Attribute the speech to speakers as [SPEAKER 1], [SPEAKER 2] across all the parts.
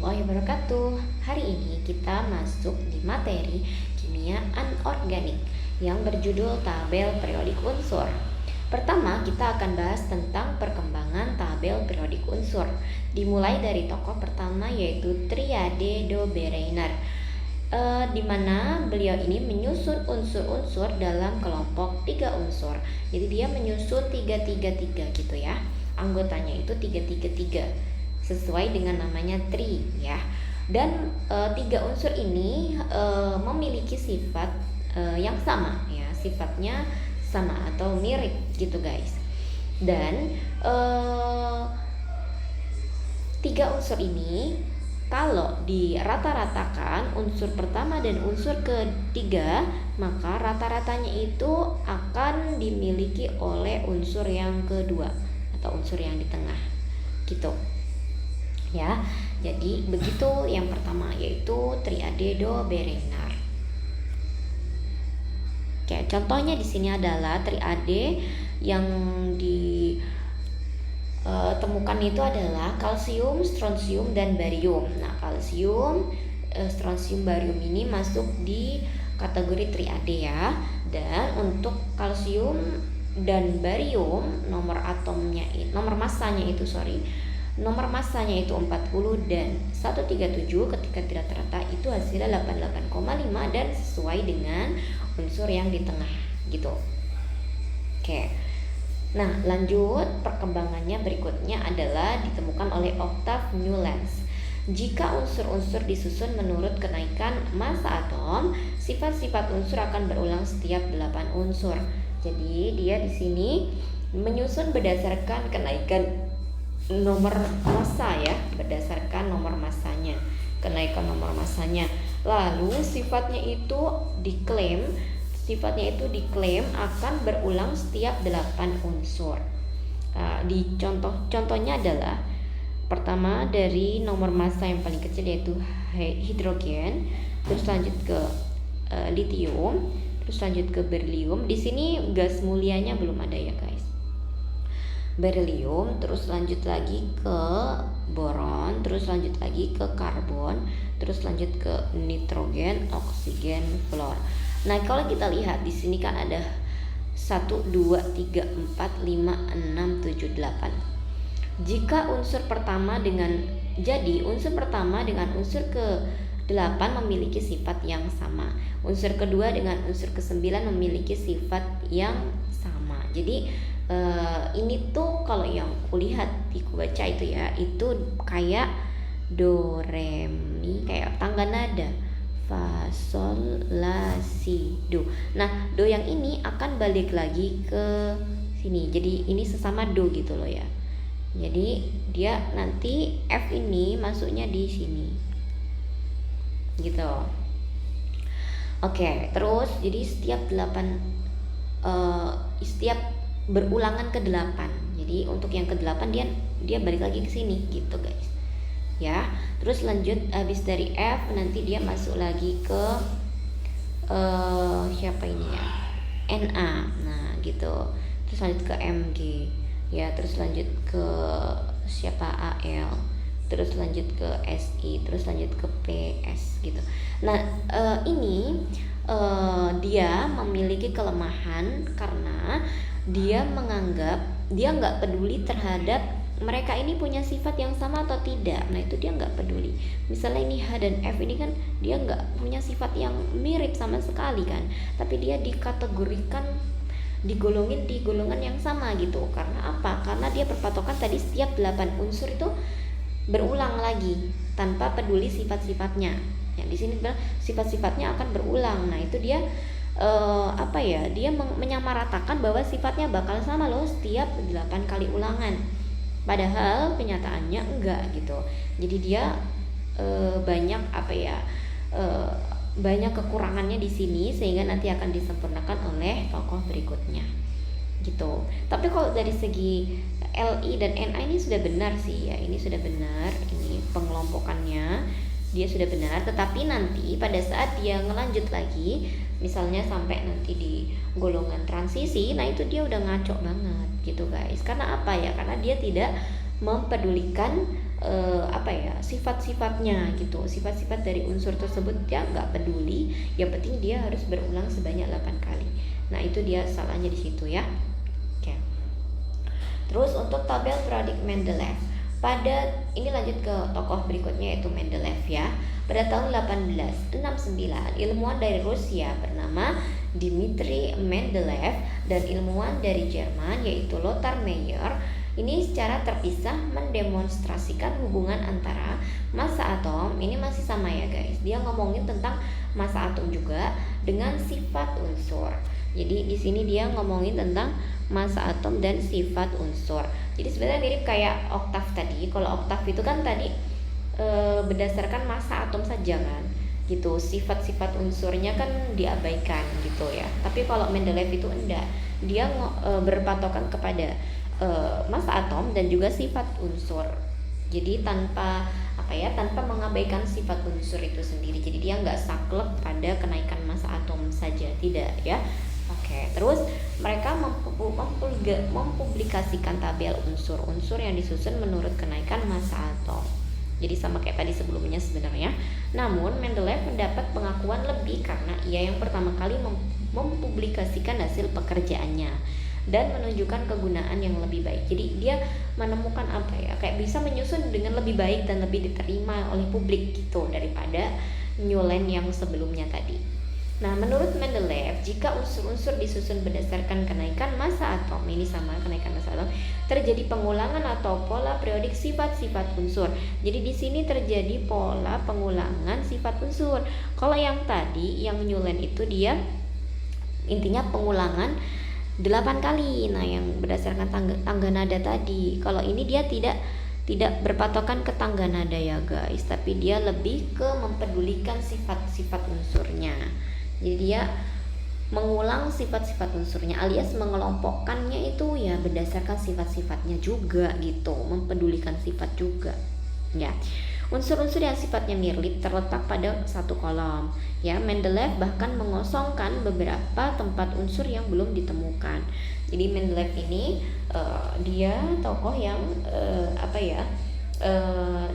[SPEAKER 1] warahmatullahi wabarakatuh. Hari ini kita masuk di materi kimia anorganik yang berjudul tabel periodik unsur. Pertama, kita akan bahas tentang perkembangan tabel periodik unsur. Dimulai dari tokoh pertama yaitu Triade de Bereiner, di mana beliau ini menyusun unsur-unsur dalam kelompok 3 unsur. Jadi dia menyusun 3-3-3 gitu ya. Anggotanya itu 3-3-3 sesuai dengan namanya tri ya. Dan 3 unsur ini memiliki sifat yang sama ya, sifatnya sama atau mirip gitu guys. Dan 3 unsur ini kalau dirata-ratakan unsur pertama dan unsur ketiga, maka rata-ratanya itu akan dimiliki oleh unsur yang kedua atau unsur yang di tengah gitu ya. Jadi begitu yang pertama yaitu Triade de Bereiner. Oke, contohnya di sini adalah triade yang ditemukan itu adalah kalsium, strontium, dan barium. Nah, kalsium, strontium, barium ini masuk di kategori triade ya. Dan untuk kalsium dan barium nomor masanya itu 40 dan 137 ketika tidak rata itu hasilnya 88,5 dan sesuai dengan unsur yang di tengah gitu. Oke. Nah, lanjut perkembangannya berikutnya adalah ditemukan oleh Octave Newlands. Jika unsur-unsur disusun menurut kenaikan massa atom, sifat-sifat unsur akan berulang setiap 8 unsur. Jadi dia di sini menyusun berdasarkan kenaikan nomor massa ya, berdasarkan nomor massanya, kenaikan nomor massanya. Lalu sifatnya itu diklaim akan berulang setiap 8 unsur. Nah, di contohnya adalah pertama dari nomor massa yang paling kecil yaitu hidrogen, terus lanjut ke lithium, terus lanjut ke berilium. Di sini gas mulianya belum ada ya guys. Berilium, terus lanjut lagi ke boron, terus lanjut lagi ke karbon, terus lanjut ke nitrogen, oksigen, fluor. Nah, kalau kita lihat di sini kan ada 1 2 3 4 5 6 7 8. Jika unsur pertama dengan unsur ke-8 memiliki sifat yang sama. Unsur kedua dengan unsur ke-9 memiliki sifat yang sama. Jadi ini tuh kalau yang kulihat di kubaca itu ya, itu kayak do re mi, kayak tangga nada fa sol la si do. Nah, do yang ini akan balik lagi ke sini. Jadi ini sesama do gitu loh ya. Jadi dia nanti F ini masuknya di sini. Gitu. Oke, terus jadi setiap berulangan ke-8. Jadi untuk yang ke-8 dia balik lagi ke sini gitu guys. Ya. Terus lanjut habis dari F nanti dia masuk lagi ke siapa ini ya? Na. Nah, gitu. Terus lanjut ke Mg. Ya, terus lanjut ke siapa? Al. Terus lanjut ke Si, terus lanjut ke Ps gitu. Nah, ini dia memiliki kelemahan karena dia menganggap dia nggak peduli terhadap mereka ini punya sifat yang sama atau tidak. Nah, itu dia nggak peduli. Misalnya ini H dan F ini kan dia nggak punya sifat yang mirip sama sekali kan, tapi dia digolongin di golongan yang sama gitu. Karena apa? Karena dia berpatokan tadi setiap 8 unsur itu berulang lagi tanpa peduli sifat-sifatnya. Yang di sini bilang sifat-sifatnya akan berulang. Nah, itu dia dia menyamaratakan bahwa sifatnya bakal sama loh setiap 8 kali ulangan. Padahal kenyataannya enggak gitu. Jadi dia banyak banyak kekurangannya di sini sehingga nanti akan disempurnakan oleh tokoh berikutnya. Gitu. Tapi kalau dari segi Li dan Na ini sudah benar sih ya. Ini sudah benar, ini pengelompokannya dia sudah benar, tetapi nanti pada saat dia ngelanjut lagi misalnya sampai nanti di golongan transisi, nah itu dia udah ngaco banget gitu guys. Karena apa ya? Karena dia tidak mempedulikan sifat-sifatnya gitu, sifat-sifat dari unsur tersebut dia nggak peduli, yang penting dia harus berulang sebanyak 8 kali. Nah itu dia salahnya di situ ya. Oke. Terus untuk tabel periodik Mendeleev, ini lanjut ke tokoh berikutnya yaitu Mendeleev ya. Pada tahun 1869, ilmuwan dari Rusia bernama Dmitri Mendeleev dan ilmuwan dari Jerman yaitu Lothar Meyer ini secara terpisah mendemonstrasikan hubungan antara massa atom, ini masih sama ya guys, dia ngomongin tentang massa atom juga dengan sifat unsur. Jadi di sini dia ngomongin tentang massa atom dan sifat unsur. Jadi sebenarnya mirip kayak oktav tadi. Kalau oktav itu kan tadi berdasarkan massa atom saja kan, gitu. Sifat-sifat unsurnya kan diabaikan gitu ya. Tapi kalau Mendeleev itu enggak, dia berpatokan kepada massa atom dan juga sifat unsur. Jadi tanpa mengabaikan sifat unsur itu sendiri. Jadi dia nggak saklek pada kenaikan massa atom saja, tidak ya. Oke, terus mereka mempublikasikan tabel unsur-unsur yang disusun menurut kenaikan massa atom. Jadi sama kayak tadi sebelumnya sebenarnya. Namun Mendeleev mendapat pengakuan lebih karena ia yang pertama kali mempublikasikan hasil pekerjaannya dan menunjukkan kegunaan yang lebih baik. Jadi dia menemukan kayak bisa menyusun dengan lebih baik dan lebih diterima oleh publik gitu daripada Newland yang sebelumnya tadi. Nah, menurut Mendeleev, jika unsur-unsur disusun berdasarkan kenaikan massa atom, ini sama kenaikan massa atom, terjadi pengulangan atau pola periodik sifat-sifat unsur. Jadi di sini terjadi pola pengulangan sifat unsur. Kalau yang tadi, yang Newland itu dia intinya pengulangan 8 kali. Nah, yang berdasarkan tangga nada tadi. Kalau ini dia tidak berpatokan ke tangga nada ya guys, tapi dia lebih ke mempedulikan sifat-sifat unsurnya. Jadi dia mengulang sifat-sifat unsurnya alias mengelompokkannya itu ya berdasarkan sifat-sifatnya juga gitu, mempedulikan sifat juga ya. Unsur-unsur yang sifatnya mirip terletak pada satu kolom ya. Mendeleev bahkan mengosongkan beberapa tempat unsur yang belum ditemukan. Jadi Mendeleev ini dia tokoh yang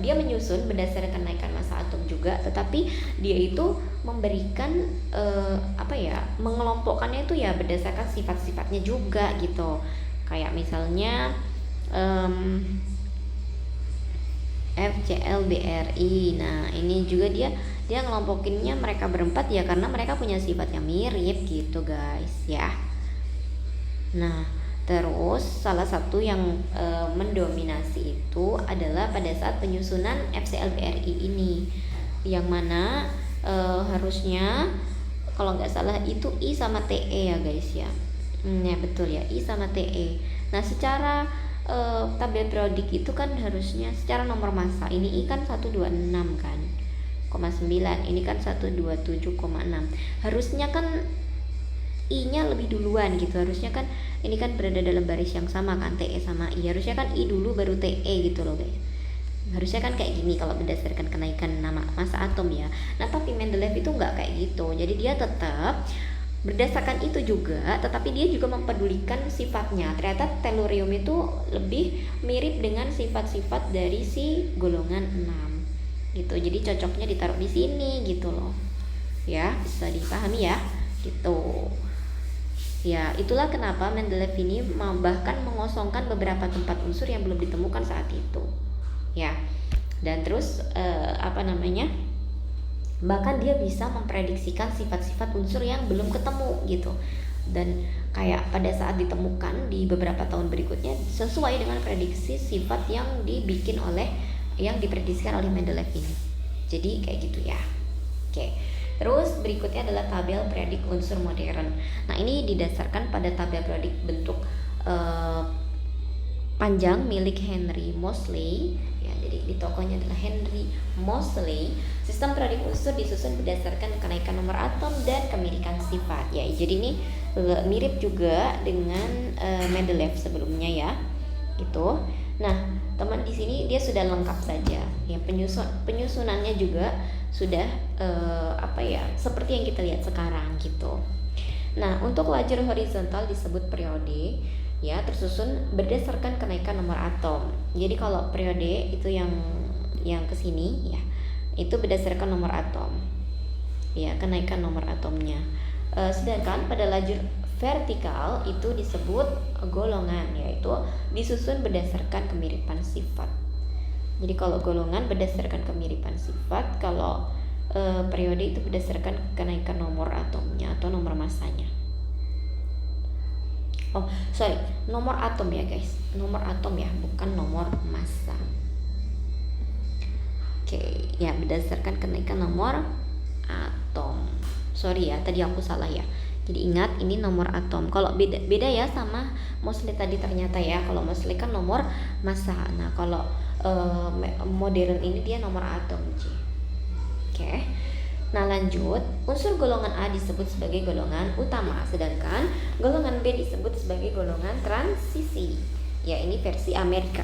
[SPEAKER 1] dia menyusun berdasarkan kenaikan massa atom juga, tetapi dia itu memberikan mengelompokkannya itu ya berdasarkan sifat-sifatnya juga gitu. Kayak misalnya FClBrI. Nah, ini juga dia ngelompokinnya mereka berempat ya karena mereka punya sifat yang mirip gitu guys ya. Nah, terus salah satu yang mendominasi itu adalah pada saat penyusunan FClBrI ini, yang mana harusnya kalau nggak salah itu I sama TE ya guys ya. Ya betul ya, I sama TE. Nah, secara tabel periodik itu kan harusnya secara nomor massa ini I kan 126 kan, 9, ini kan 127,6. Harusnya kan I-nya lebih duluan gitu. Harusnya kan ini kan berada dalam baris yang sama kan, TE sama I. Harusnya kan I dulu baru TE gitu loh guys. Harusnya kan kayak gini kalau berdasarkan kenaikan nama massa atom ya. Nah, tapi Mendeleev itu nggak kayak gitu. Jadi dia tetap berdasarkan itu juga, tetapi dia juga mempedulikan sifatnya. Ternyata tellurium itu lebih mirip dengan sifat-sifat dari si golongan 6 gitu. Jadi cocoknya ditaruh di sini gitu loh. Ya, bisa dipahami ya gitu. Ya, itulah kenapa Mendeleev ini bahkan mengosongkan beberapa tempat unsur yang belum ditemukan saat itu. Ya. Dan terus bahkan dia bisa memprediksikan sifat-sifat unsur yang belum ketemu gitu. Dan kayak pada saat ditemukan di beberapa tahun berikutnya sesuai dengan prediksi sifat yang diprediksikan oleh Mendeleev ini. Jadi kayak gitu ya. Oke. Terus berikutnya adalah tabel periodik unsur modern. Nah, ini didasarkan pada tabel periodik bentuk panjang milik Henry Moseley ya. Jadi di tokohnya adalah Henry Moseley. Sistem periodik unsur disusun berdasarkan kenaikan nomor atom dan kemirikan sifat ya. Jadi ini mirip juga dengan Mendeleev sebelumnya ya gitu. Nah, teman di sini dia sudah lengkap saja ya, penyusunannya juga sudah seperti yang kita lihat sekarang gitu. Nah, untuk lajur horizontal disebut periode ya, tersusun berdasarkan kenaikan nomor atom. Jadi kalau periode itu yang kesini ya, itu berdasarkan nomor atom, ya, kenaikan nomor atomnya. Sedangkan pada lajur vertikal itu disebut golongan, yaitu disusun berdasarkan kemiripan sifat. Jadi kalau golongan berdasarkan kemiripan sifat, kalau periode itu berdasarkan kenaikan nomor atomnya atau nomor masanya. Oh, sorry, nomor atom ya guys, nomor atom ya, bukan nomor massa. Oke, ya, berdasarkan kenaikan nomor atom. Sorry ya, tadi aku salah ya. Jadi ingat, ini nomor atom. Kalau beda ya sama Mosley tadi ternyata ya. Kalau Mosley kan nomor massa. Nah, kalau modern ini dia nomor atom. Oke. Nah, lanjut, unsur golongan A disebut sebagai golongan utama, sedangkan golongan B disebut sebagai golongan transisi. Ya, ini versi Amerika.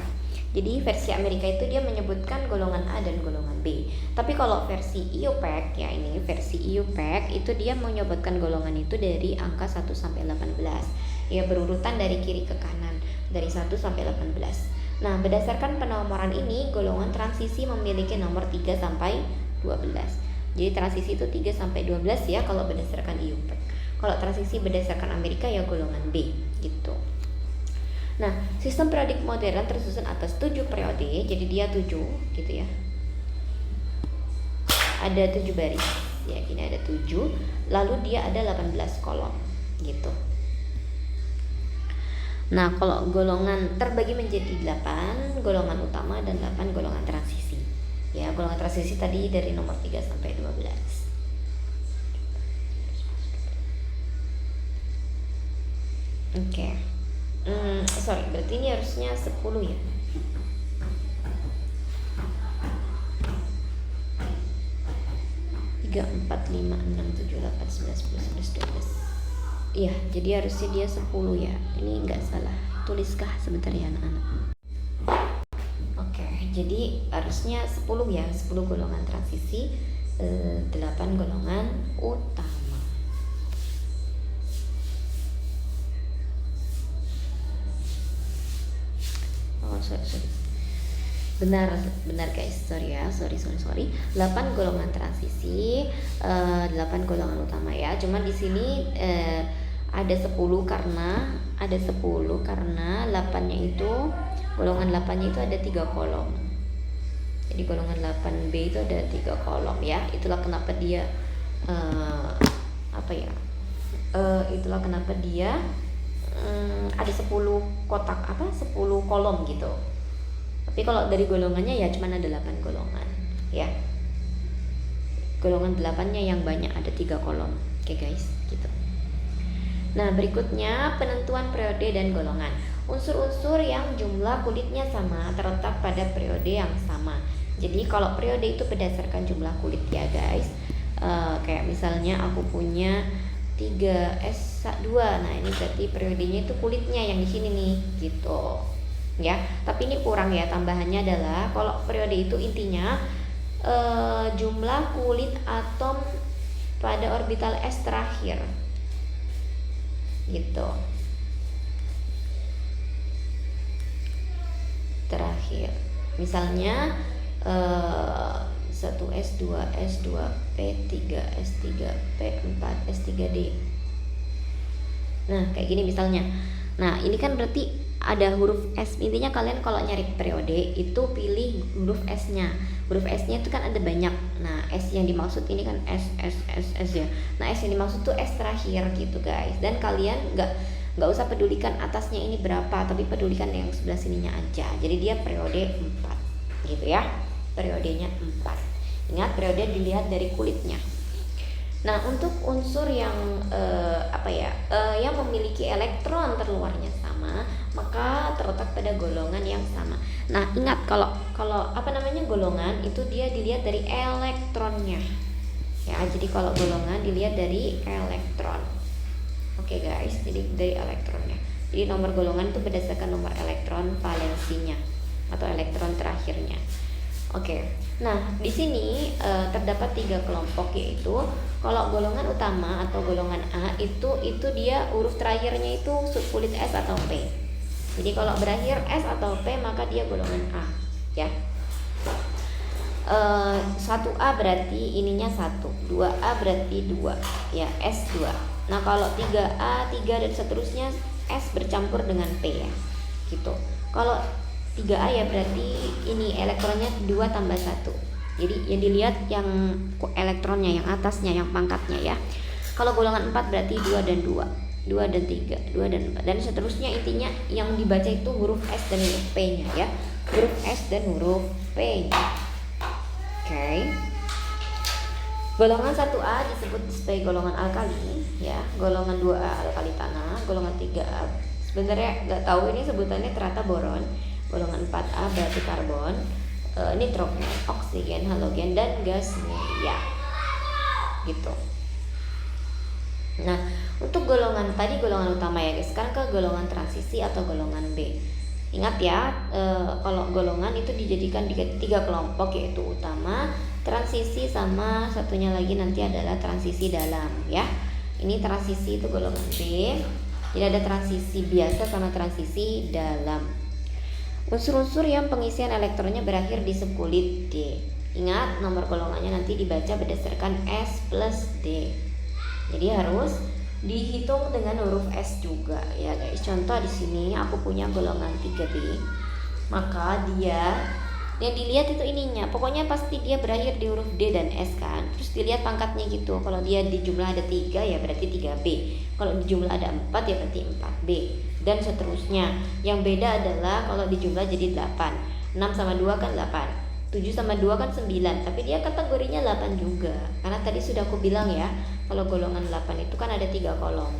[SPEAKER 1] Jadi versi Amerika itu dia menyebutkan golongan A dan golongan B. Tapi kalau versi IUPAC, ya ini versi IUPAC itu dia menyebutkan golongan itu dari angka 1 sampai 18. Ya, berurutan dari kiri ke kanan, dari 1 sampai 18. Nah, berdasarkan penomoran ini, golongan transisi memiliki nomor 3 sampai 12. Jadi transisi itu 3 sampai 12 ya kalau berdasarkan IUPAC. Kalau transisi berdasarkan Amerika ya golongan B gitu. Nah, sistem periodik modern tersusun atas 7 periode. Jadi dia 7 gitu ya. Ada 7 baris. Ya, gini ada 7. Lalu dia ada 18 kolom gitu. Nah, kalau golongan terbagi menjadi 8 golongan utama dan 8 golongan transisi. Ya, golongan transisi tadi dari nomor 3 sampai 12. Oke. Sorry, berarti ini harusnya 10 ya. 3, 4, 5, 6, 7, 8, 9, 10, 11, 12. Iya, jadi harusnya dia 10 ya. Ini enggak salah. Tuliskah sebentar ya anak-anak. Jadi harusnya 10 ya, 10 golongan transisi, 8 golongan utama. Oh, sorry. Benar guys, sorry. 8 golongan transisi, 8 golongan utama ya. Cuma di sini ada 10 karena 8-nya itu, golongan 8-nya itu ada 3 kolom. Jadi golongan 8B itu ada 3 kolom ya. Itulah kenapa dia itulah kenapa dia ada 10 kotak 10 kolom gitu. Tapi kalau dari golongannya ya cuma ada 8 golongan ya. Golongan 8-nya yang banyak ada 3 kolom. Oke guys, gitu. Nah, berikutnya penentuan periode dan golongan. Unsur-unsur yang jumlah kulitnya sama terletak pada periode yang sama. Jadi kalau periode itu berdasarkan jumlah kulit ya guys. Kayak misalnya aku punya 3S2. Nah, ini berarti periodenya itu kulitnya yang di sini nih, gitu. Ya, tapi ini kurang ya, tambahannya adalah kalau periode itu intinya jumlah kulit atom pada orbital S terakhir. Gitu. Terakhir. Misalnya 1S, 2S, 2P, 3S, 3P, 4S, 3D. Nah, kayak gini misalnya. Nah, ini kan berarti ada huruf S. Intinya kalian kalau nyari periode itu pilih huruf S-nya. Huruf S-nya itu kan ada banyak. Nah, S yang dimaksud ini kan S ya. Nah, S yang dimaksud tuh S terakhir gitu guys. Dan kalian nggak usah pedulikan atasnya ini berapa, tapi pedulikan yang sebelah sininya aja. Jadi dia periode 4 gitu ya. Periodenya 4. Ingat, periode dilihat dari kulitnya. Nah, untuk unsur yang yang memiliki elektron terluarnya sama, maka terletak pada golongan yang sama. Nah, ingat kalau golongan itu dia dilihat dari elektronnya. Ya, jadi kalau golongan dilihat dari elektron. Oke guys, jadi dari elektronnya. Jadi nomor golongan itu berdasarkan nomor elektron valensinya atau elektron terakhirnya. Oke, nah di sini terdapat 3 kelompok, yaitu kalau golongan utama atau golongan A itu dia huruf terakhirnya itu subkulit S atau P. Jadi kalau berakhir S atau P maka dia golongan A, ya. 1A berarti ininya 1, 2A berarti 2, ya, S2. Nah kalau 3A, 3 dan seterusnya S bercampur dengan P, ya, gitu. Kalau 3A ya berarti ini elektronnya 2 tambah 1. Jadi yang dilihat yang elektronnya, yang atasnya, yang pangkatnya, ya. Kalau golongan 4 berarti 2 dan 2, 2 dan 3, 2 dan 4, dan seterusnya. Intinya yang dibaca itu huruf S dan huruf P-nya, ya. Huruf S dan huruf P-nya. Oke. Golongan 1A disebut sebagai golongan alkali, ya. Golongan 2A alkali tanah, golongan 3A sebenarnya nggak tahu ini sebutannya, ternyata boron. Golongan 4A berarti karbon, nitrogen, oksigen, halogen, dan gas mulia, gitu. Nah, untuk golongan tadi golongan utama, ya guys. Sekarang ke golongan transisi atau golongan B. Ingat ya, kalau golongan itu dijadikan 3 kelompok, yaitu utama, transisi, sama satunya lagi nanti adalah transisi dalam, ya. Ini transisi itu golongan B. Jadi ada transisi biasa sama transisi dalam. Unsur-unsur yang pengisian elektronnya berakhir di subkulit D. Ingat, nomor golongannya nanti dibaca berdasarkan S plus D. Jadi harus dihitung dengan huruf S juga, ya guys. Contoh di sini aku punya golongan 3B, maka dia yang dilihat itu ininya, pokoknya pasti dia berakhir di huruf D dan S kan. Terus dilihat pangkatnya gitu. Kalau dia di jumlah ada 3 ya berarti 3B. Kalau di jumlah ada 4 ya berarti 4B, dan seterusnya. Yang beda adalah kalau di jumlah jadi 8. 6 sama 2 kan 8. 7 sama 2 kan 9, tapi dia kategorinya 8 juga. Karena tadi sudah aku bilang ya, kalau golongan 8 itu kan ada 3 kolom.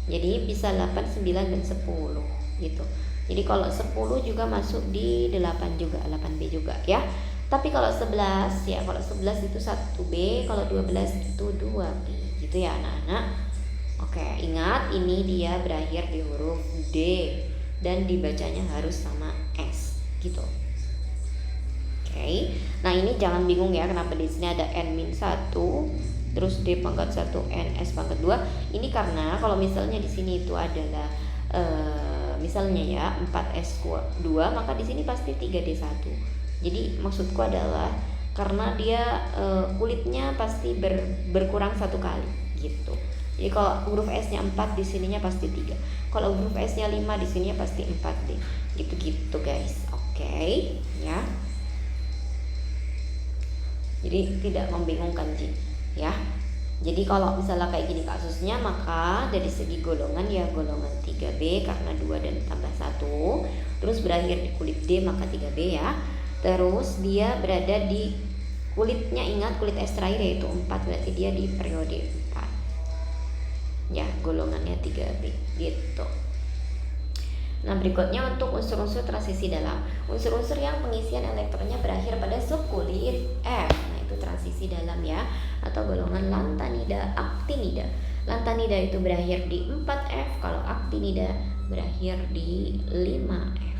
[SPEAKER 1] Jadi bisa 8, 9, dan 10 gitu. Jadi kalau 10 juga masuk di 8 juga, 8B juga, ya. Tapi kalau 11 ya, kalau 11 itu 1B, kalau 12 itu 2B gitu ya anak-anak. Oke, ingat ini dia berakhir di huruf D dan dibacanya harus sama S gitu. Oke. Nah, ini jangan bingung ya kenapa di sini ada N-1, terus D pangkat 1, N, S pangkat 2. Ini karena kalau misalnya di sini itu adalah misalnya ya 4S2, maka di sini pasti 3D1. Jadi maksudku adalah karena dia kulitnya pasti berkurang 1 kali gitu. Jadi kalau huruf S-nya 4 di sininya pasti 3. Kalau huruf S-nya 5 di sininya pasti 4D. Gitu-gitu guys. Oke, ya. Jadi tidak membingungkan ya. Jadi kalau misalnya kayak gini kasusnya, maka dari segi golongan ya golongan 3B karena 2 dan tambah 1. Terus berakhir di kulit D maka 3B ya. Terus dia berada di kulitnya, ingat kulit S terakhir yaitu 4, berarti dia di periode 4. Ya, golongannya 3B gitu. Nah, berikutnya untuk unsur-unsur transisi dalam. Unsur-unsur yang pengisian elektronnya berakhir pada subkulit F. Nah, itu transisi dalam ya, atau golongan lantanida, aktinida. Lantanida itu berakhir di 4F, kalau aktinida berakhir di 5F.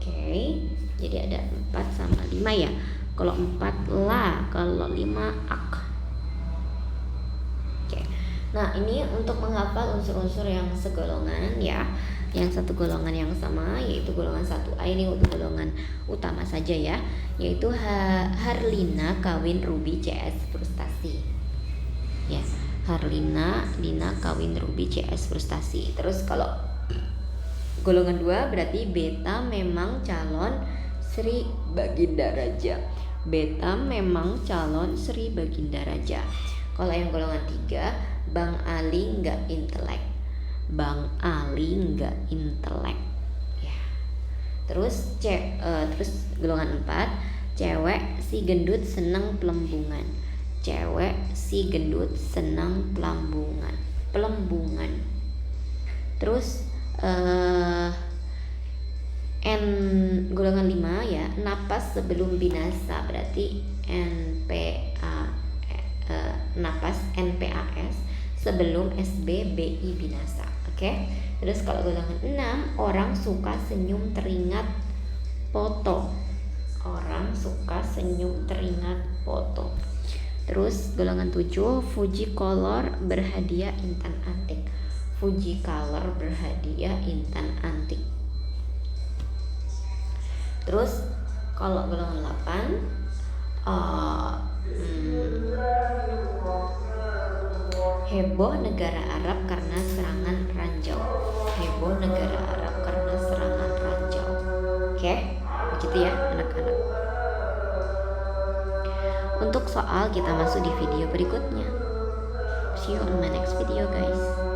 [SPEAKER 1] Oke, jadi ada 4 sama 5 ya. Kalau 4 la, kalau 5 ak. Oke. Nah, ini untuk menghafal unsur-unsur yang segolongan ya, yang satu golongan yang sama, yaitu golongan 1A. Ini untuk golongan utama saja ya, yaitu Harlina kawin Ruby CS frustasi ya. Harlina Lina kawin Ruby CS frustasi. Terus kalau golongan 2 berarti Beta memang calon Sri Baginda Raja. Beta memang calon Sri Baginda Raja. Kalau yang golongan 3, Bang Ali nggak intelek. Bang Ali nggak intelek ya. Terus terus golongan 4, cewek si gendut seneng pelembungan. Cewek si gendut seneng pelembungan. Terus golongan 5 ya, napas sebelum binasa, berarti napas NPAS sebelum SBBI binasa. Oke. Terus kalau golongan 6, orang suka senyum teringat foto. Orang suka senyum teringat foto. Terus golongan 7, Fuji Color berhadiah intan antik. Fuji Color berhadiah intan antik. Terus kalau golongan 8 heboh negara Arab karena serangan ranjau. Heboh negara Arab karena serangan ranjau. Oke, begitu ya anak-anak. Untuk soal kita masuk di video berikutnya. See you on my next video guys.